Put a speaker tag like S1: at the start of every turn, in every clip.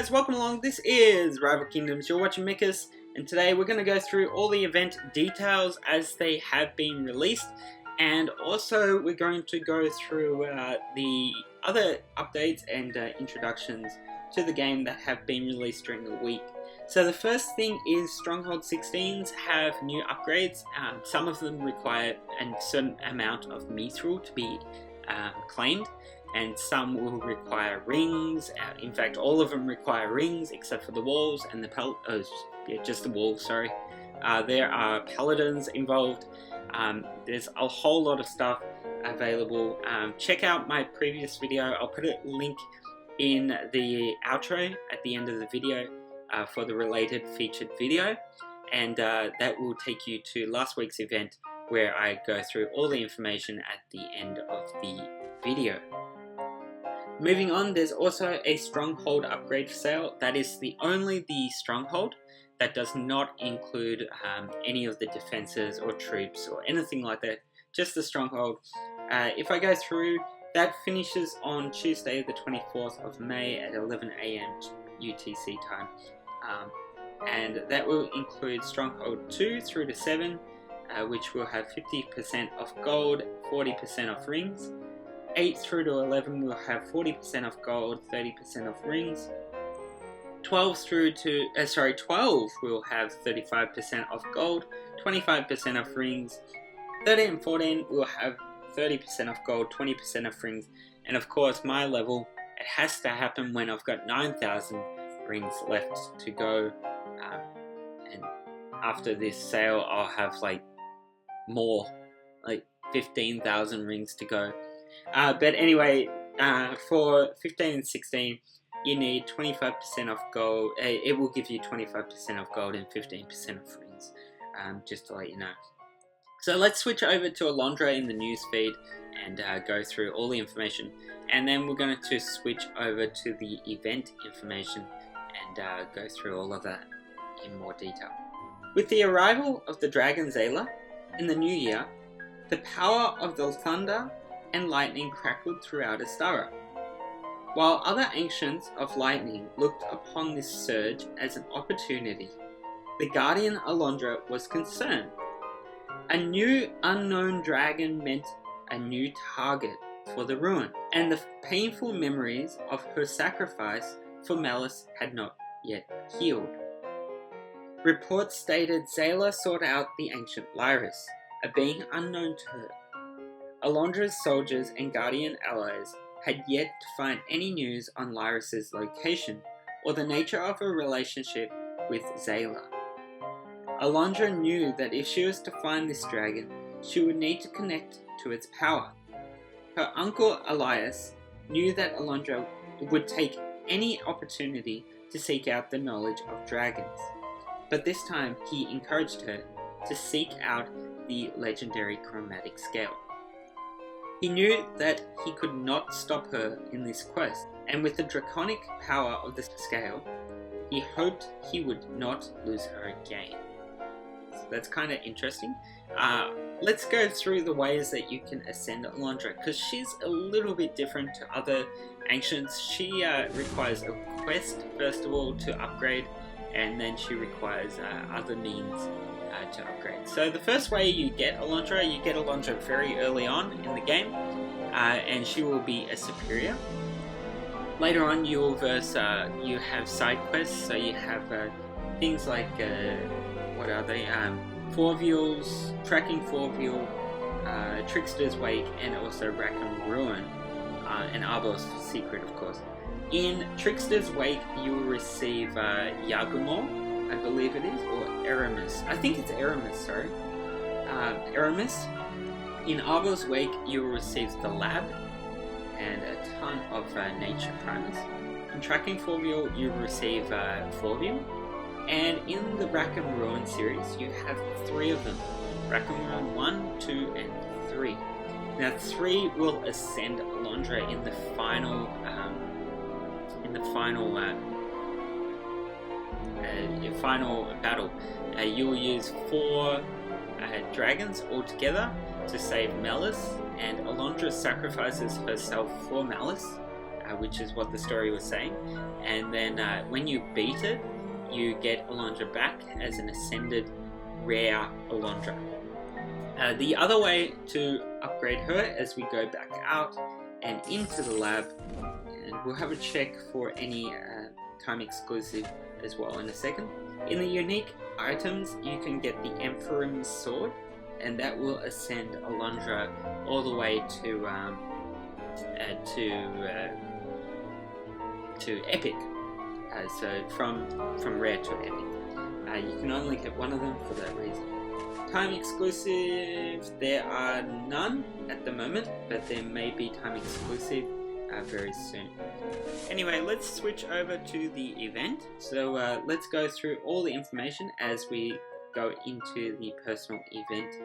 S1: guys, welcome along. This is Rival Kingdoms. You're watching mickus, and today we're going to go through all the event details as they have been released, and also we're going to go through the other updates and introductions to the game that have been released during the week. So the first thing is Stronghold 16s have new upgrades. Some of them require a certain amount of mithril to be claimed, and some will require rings. In fact, all of them require rings except for the walls and the just the walls, sorry. There are paladins involved. There's a whole lot of stuff available. Check out my previous video. I'll put a link in the outro at the end of the video for the related featured video, and that will take you to last week's event where I go through all the information at the end of the video. Moving on, there's also a Stronghold upgrade sale. That is the Stronghold. That does not include any of the defenses or troops or anything like that, just the Stronghold. If I go through, that finishes on Tuesday the 24th of May at 11 AM UTC time. And that will include Stronghold 2 through to 7, which will have 50% off gold, 40% off rings. 8 through to 11 will have 40% off gold, 30% off rings. 12 will have 35% off gold, 25% off rings. 13 and 14 will have 30% off gold, 20% off rings. And of course, my level, it has to happen when I've got 9,000 rings left to go. And after this sale, I'll have like more, like 15,000 rings to go. But anyway, for 15 and 16, you need 25% off gold. It will give you 25% off gold and 15% off rings, just to let you know. So let's switch over to Alondra in the news feed and go through all the information. And then we're going to switch over to the event information and go through all of that in more detail. With the arrival of the Dragon Zayla in the new year, the power of the thunder and lightning crackled throughout Estara. While other ancients of lightning looked upon this surge as an opportunity, the guardian Alondra was concerned. A new unknown dragon meant a new target for the ruin, and the painful memories of her sacrifice for malice had not yet healed. Reports stated Zayla sought out the ancient Lyris, a being unknown to her. Alondra's soldiers and guardian allies had yet to find any news on Lyris's location or the nature of her relationship with Zayla. Alondra knew that if she was to find this dragon, she would need to connect to its power. Her uncle Elias knew that Alondra would take any opportunity to seek out the knowledge of dragons, but this time he encouraged her to seek out the legendary chromatic scale. He knew that he could not stop her in this quest, and with the draconic power of the scale, he hoped he would not lose her again. So that's kind of interesting. Let's go through the ways that you can ascend Alondra, because she's a little bit different to other ancients. She requires a quest, first of all, to upgrade, and then she requires other means to upgrade. So the first way you get Alondra very early on in the game, and she will be a superior. Later on you have side quests, so you have things like, what are they? Forvuels, Tracking Forvule, Trickster's Wake, and also Rack and Ruin, and Arbor's Secret, of course. In Trickster's Wake you will receive Yagumor, I believe it is, or Aramis. I think it's Aramis, sorry. Aramis. In Arbor's Wake, you will receive the Lab and a ton of nature primers. In Tracking Forvule, you will receive Forvule. And in the Rack and Ruin series, you have 3 of them. Rack and Ruin 1, 2, and 3. Now 3 will ascend Alondra in the final final battle. You will use 4 dragons altogether to save Malice, and Alondra sacrifices herself for Malice which is what the story was saying. And then when you beat it, you get Alondra back as an ascended rare Alondra. The other way to upgrade her as we go back out and into the lab, and we'll have a check for any time exclusive as well in a second. In the unique items, you can get the Emperor's Sword, and that will ascend Alondra all the way to epic. So from rare to epic. You can only get one of them for that reason. Time exclusive, there are none at the moment, but there may be time exclusive very soon. Anyway, let's switch over to the event. So let's go through all the information as we go into the personal event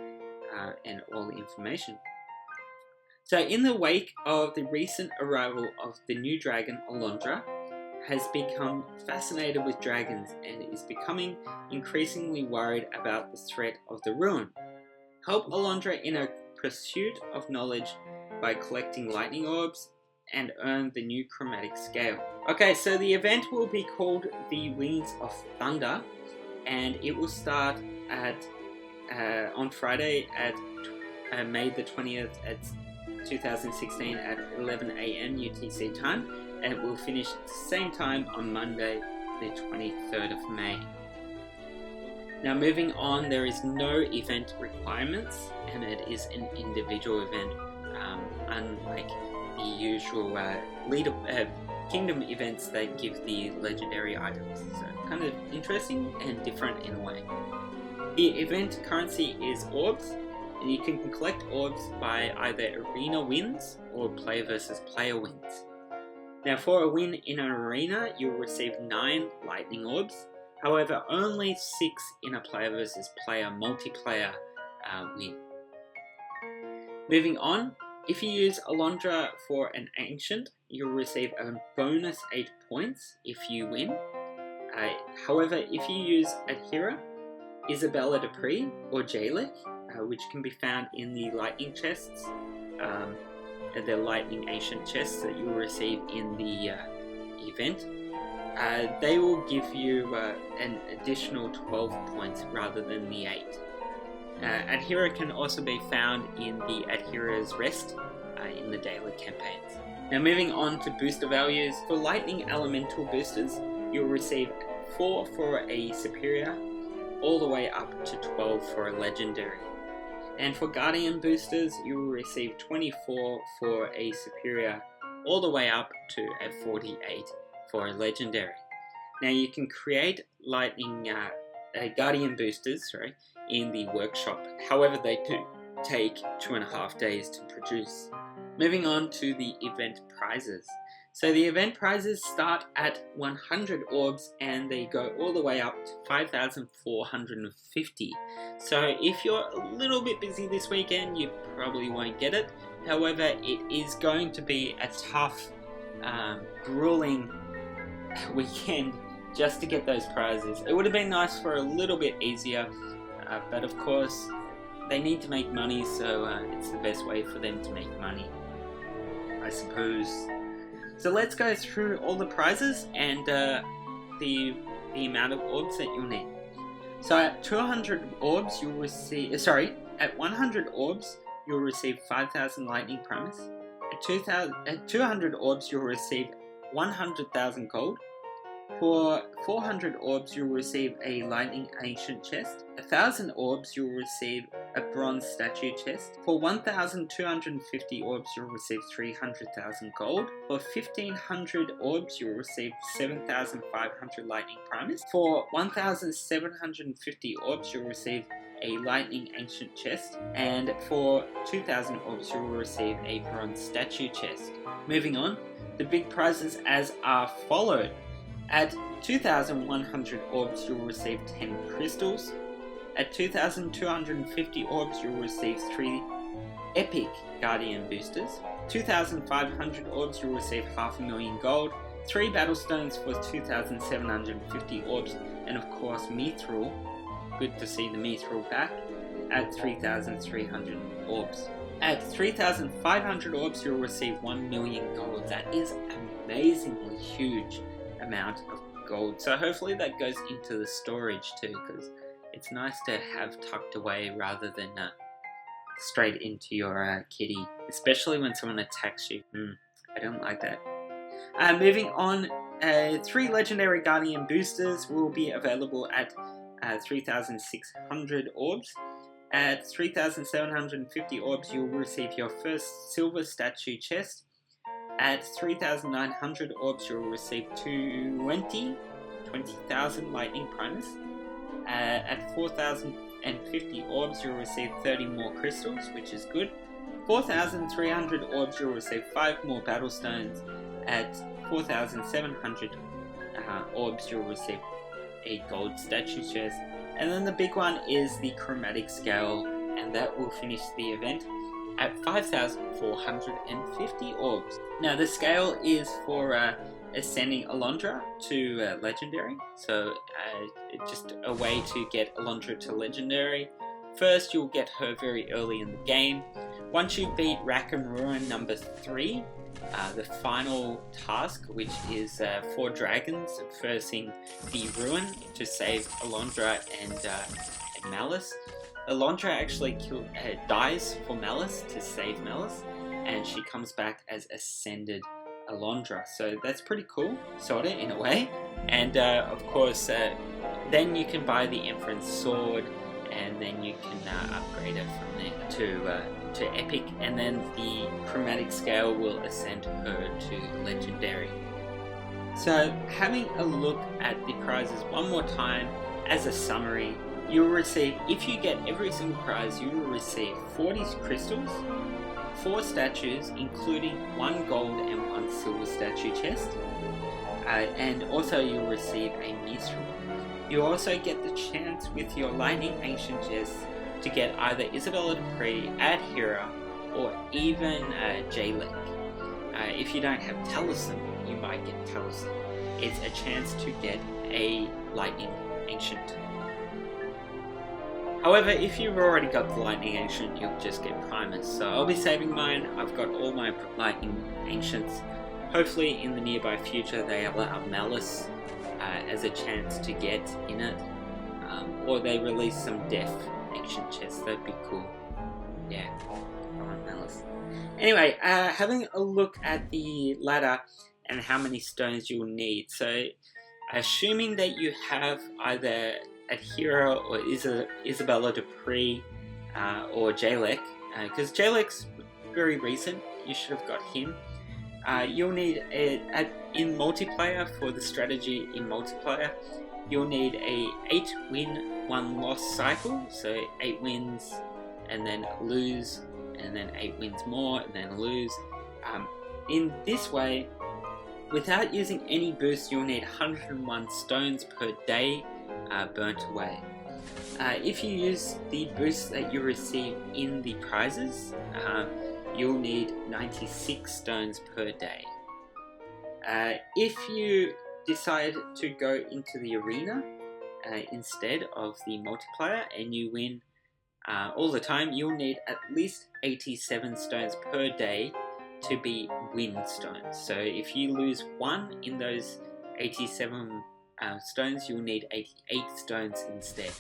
S1: and all the information. So in the wake of the recent arrival of the new dragon, Alondra has become fascinated with dragons and is becoming increasingly worried about the threat of the ruin. Help Alondra in her pursuit of knowledge by collecting lightning orbs and earn the new chromatic scale. Okay, so the event will be called the Wings of Thunder, and it will start at on Friday at May the 20th at 2016 at 11 AM UTC time, and it will finish at the same time on Monday the 23rd of May. Now moving on, there is no event requirements, and it is an individual event, unlike the usual kingdom events that give the legendary items. So kind of interesting and different in a way. The event currency is orbs, and you can collect orbs by either arena wins or player versus player wins. Now for a win in an arena, you'll receive 9 lightning orbs, however only 6 in a player versus player multiplayer win. Moving on, if you use Alondra for an ancient, you'll receive a bonus 8 points if you win. However, if you use Estara, Isabella Dupree, or Jalek, which can be found in the lightning chests, the lightning ancient chests that you will receive in the event, they will give you an additional 12 points rather than the 8. Estara can also be found in the Estara's Rest in the daily campaigns. Now moving on to booster values, for lightning elemental boosters, you'll receive 4 for a superior, all the way up to 12 for a legendary. And for guardian boosters, you will receive 24 for a superior, all the way up to a 48 for a legendary. Now you can create lightning guardian boosters, in the workshop. However, they do take 2.5 days to produce. Moving on to the event prizes. So the event prizes start at 100 orbs and they go all the way up to 5,450. So if you're a little bit busy this weekend, you probably won't get it. However, it is going to be a tough, grueling weekend just to get those prizes. It would have been nice for a little bit easier, but of course they need to make money, so it's the best way for them to make money, I suppose. So let's go through all the prizes and the amount of orbs that you'll need. So at 200 orbs you'll receive, at 100 orbs you'll receive 5,000 lightning promise. At 200 orbs you'll receive 100,000 gold. For 400 orbs you'll receive a lightning ancient chest. 1,000 orbs you'll receive a bronze statue chest. For 1,250 orbs you'll receive 300,000 gold. For 1,500 orbs you'll receive 7,500 lightning primus. For 1,750 orbs you'll receive a lightning ancient chest, and for 2,000 orbs you'll receive a bronze statue chest. Moving on, the big prizes as are followed. At 2,100 orbs you'll receive 10 crystals. At 2,250 orbs you'll receive 3 epic guardian boosters. 2,500 orbs you'll receive 500,000 gold, 3 battle stones for 2,750 orbs, and of course Mithril, good to see the Mithril back, at 3,300 orbs. At 3,500 orbs, you'll receive 1 million gold. That is amazingly huge amount of gold. So hopefully that goes into the storage too, because it's nice to have tucked away rather than straight into your kitty, especially when someone attacks you. I don't like that. Moving on, 3 legendary guardian boosters will be available at 3,600 orbs. At 3,750 orbs, you'll receive your first silver statue chest. At 3,900 orbs, you'll receive 20,000 lightning primus. At 4,050 orbs, you'll receive 30 more crystals, which is good. 4,300 orbs, you'll receive 5 more battle stones. At 4,700 orbs, you'll receive a gold statue chest. And then the big one is the chromatic scale, and that will finish the event at 5,450 orbs. Now the scale is for ascending Alondra to legendary, so just a way to get Alondra to legendary. First, you'll get her very early in the game. Once you beat Rack and Ruin number 3, the final task, which is 4 dragons versing the Ruin to save Alondra and Malice. Alondra actually dies for Malice to save Malice, and she comes back as Ascended Alondra. So that's pretty cool, sorta, in a way. And of course, then you can buy the Emperor's Sword, and then you can upgrade it from there to epic, and then the chromatic scale will ascend her to legendary. So having a look at the prizes one more time as a summary, you will receive, if you get every single prize, you will receive 40 crystals, 4 statues including 1 gold and 1 silver statue chest, and also you'll receive a mithril. You also get the chance with your lightning ancient chest to get either Isabella Dupree, Adhera, or even Jalek. If you don't have Taliesin, you might get Taliesin. It's a chance to get a lightning ancient. However, if you've already got the lightning ancient, you'll just get Primus. So I'll be saving mine. I've got all my lightning ancients. Hopefully in the nearby future they allow Malice as a chance to get in it, or they release some death ancient chests. That'd be cool. Yeah, I want Malice. Anyway, having a look at the ladder and how many stones you'll need. So assuming that you have either Adhera or Isabella Dupree or Jalek, because Jalek's very recent, you should have got him. You'll need in multiplayer, for the strategy in multiplayer, you'll need a 8 win 1 loss cycle, so 8 wins and then lose, and then 8 wins more and then lose. In this way, without using any boost, you'll need 101 stones per day burnt away. If you use the boost that you receive in the prizes, you'll need 96 stones per day. If you decide to go into the arena instead of the multiplayer and you win all the time, you'll need at least 87 stones per day to be win stones. So if you lose 1 in those 87 stones, you'll need 88 stones instead.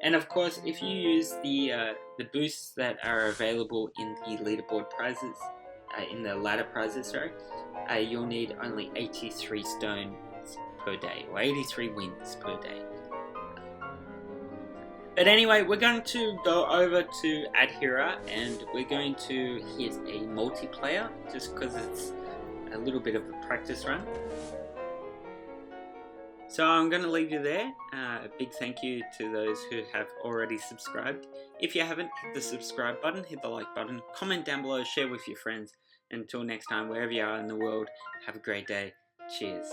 S1: And of course, if you use the boosts that are available in the leaderboard prizes, in the ladder prizes, sorry, you'll need only 83 stones per day, or 83 wins per day. But anyway, we're going to go over to Adhera, and we're going to hit a multiplayer, just because it's a little bit of a practice run. So I'm going to leave you there. A big thank you to those who have already subscribed. If you haven't, hit the subscribe button, hit the like button, comment down below, share with your friends. Until next time, wherever you are in the world, have a great day. Cheers.